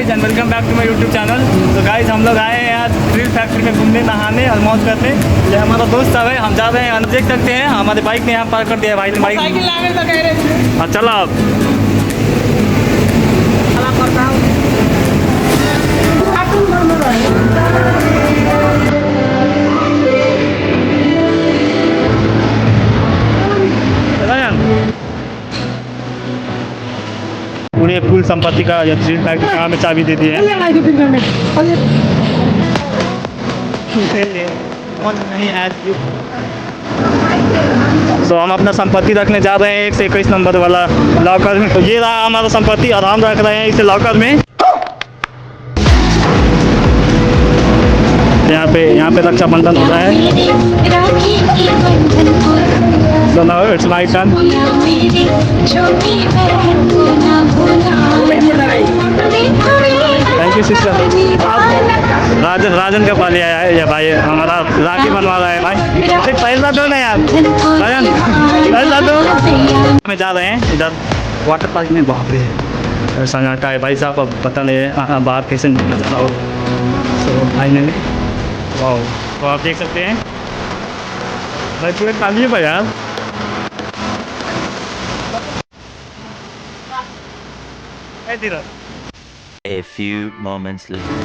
And welcome back to my YouTube channel. तो guys हम लोग आए हैं आज थ्रिल फैक्ट्री में घूमने, नहाने और मौज करने। ये हमारा दोस्त है, हम जा रहे हैं, देख सकते हैं हमारे बाइक ने यहाँ पार्क कर दिया है। भाई बाइक हाँ चलो आप पूरे फुल संपत्ति का या थ्रिल फैक्ट्री का हमें चाबी दे दी है। तो हम अपना संपत्ति रखने जा रहे हैं 121 नंबर वाला लॉकर में। तो ये रहा हमारा संपत्ति और हम रख रहे हैं इसे लॉकर में। यहाँ पे रक्षाबंधन हो रहा है। So now it's my turn. Thank you sister. Rajan का पाली आया है ये भाई, हमारा राखी बनवा रहा है भाई। पैसा दो ना यार राजन, पैसा दो। हमें जा रहे हैं इधर वाटर पार्क में। बाप रे सन्नाटा है भाई साहब, अब पता नहीं है बाहर कैसे निकल रहा हो। तो फाइनली वाह, तो आप देख सकते हैं भाई पूरे खाली है भाई यार। A few moments later.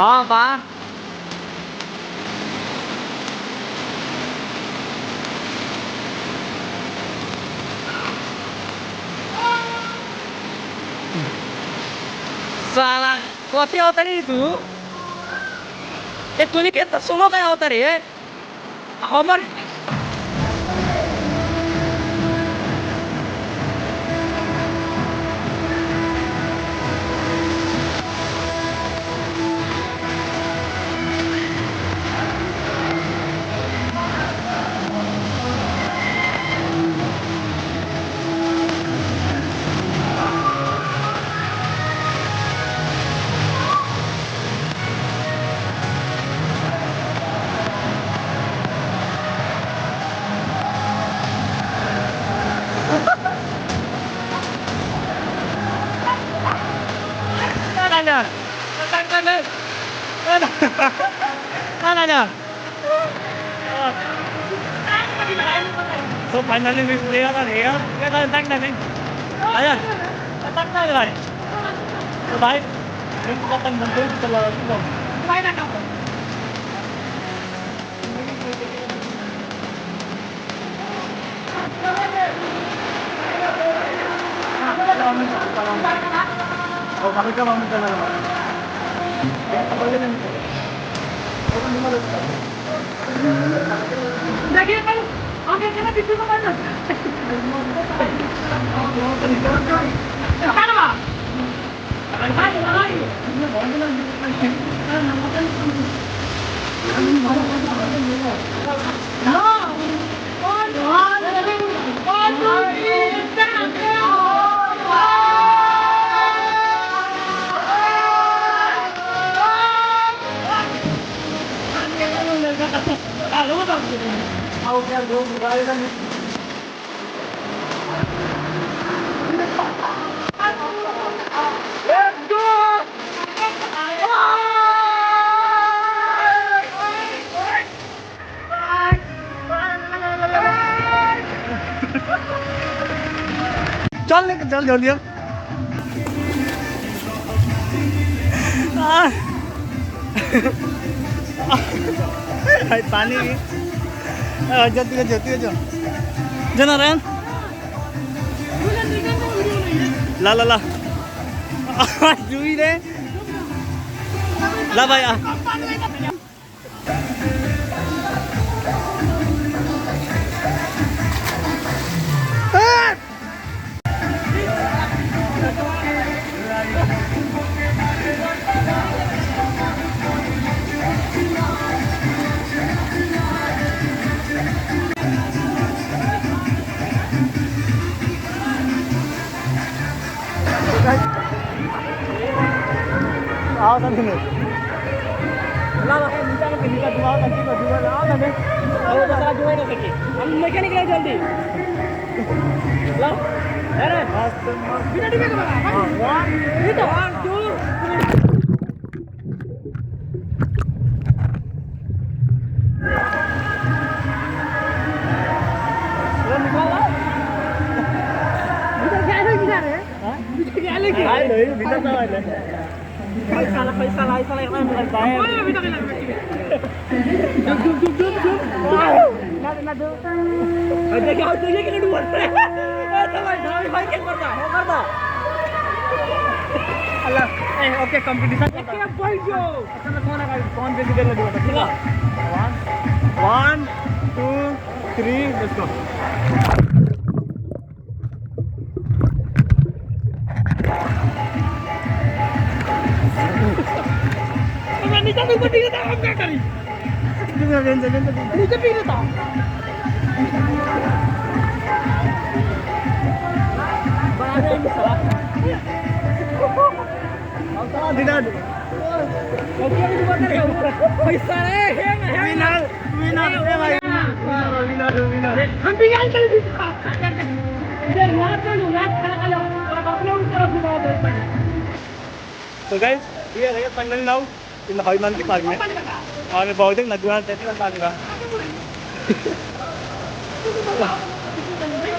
हाँ बा salah kopi hotel itu ini kita semua kayak hotel ya Omar. Mana? So finally we clear the here. Get the tank này. Ayan. Tank này rồi. Đấy. Mình có tăng một chút từ là cái gì? Máy đang không? Oh, bakit ka mamit na naman? Lagi kan, oke kita di situ mana? Mana pak? Let's go! चल जल्दी अब भाई पानी जल्दी हो जल्दी हो जाओ जना रैन ला ला ला जुई रे ला भाई आओ तभी में ला ला नीचे में नीचे दुआ तंती को दुआ आओ तभी आओ तो सारा दुआ ना सके हम मैकेनिक ले जल्दी ला अरे बिना डिबे का हां 1 2 पैसा लाई साला एक मिनट बाय अभी तक लग जुप ना दो अरे क्या होता है कि नहीं बोल रहे ए तो भाई क्या करता हो करता अल्लाह ए ओके कंपटीशन करता है भाई जो अच्छा ना कौन बेटी कर लगा ठीक है 1 2 3 लेट्स गो नीचे भी बटी था हम क्या करी नीचे भी था बारे में साला अब तो दिना ओके भी बात कर पैसा रे विनर विनर ए भाई विनर हम भी गए चल इधर रात में रात खड़ा लो और अपने तरफ से बात है तो गाइस ये है फाइनल नाउ इन हॉलमैन के पार्क में और मैं बहुत नगवा देती हूँ पानी का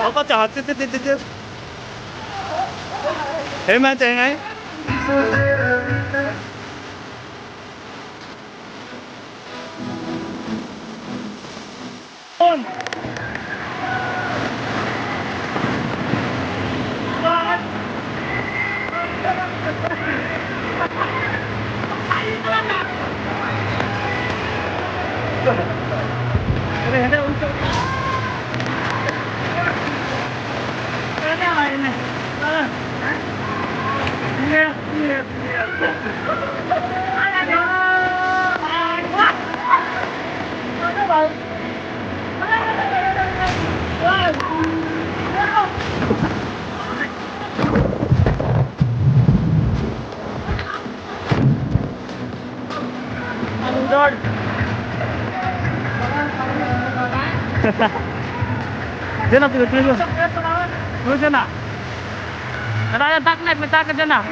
आप चाहते थे हे मैं चाहेंगे अरे है ना उनको अरे भाई ने ये अरे भाई Lord. Jangan pergi terus. Terus jangan. Ada tak naik minta ke jangan.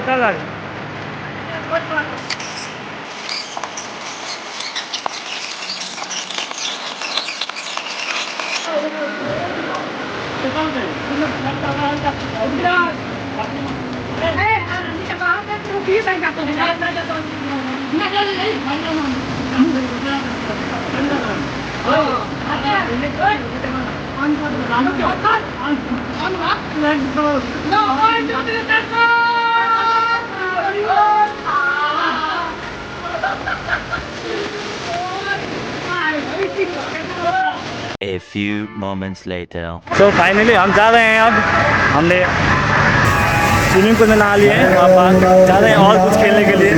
Jalan. A few moments later. तो फाइनली हम जा रहे हैं अब। हमने स्विमिंग पूल में नहा लिए हैं, वापस जा रहे हैं और कुछ खेलने के लिए।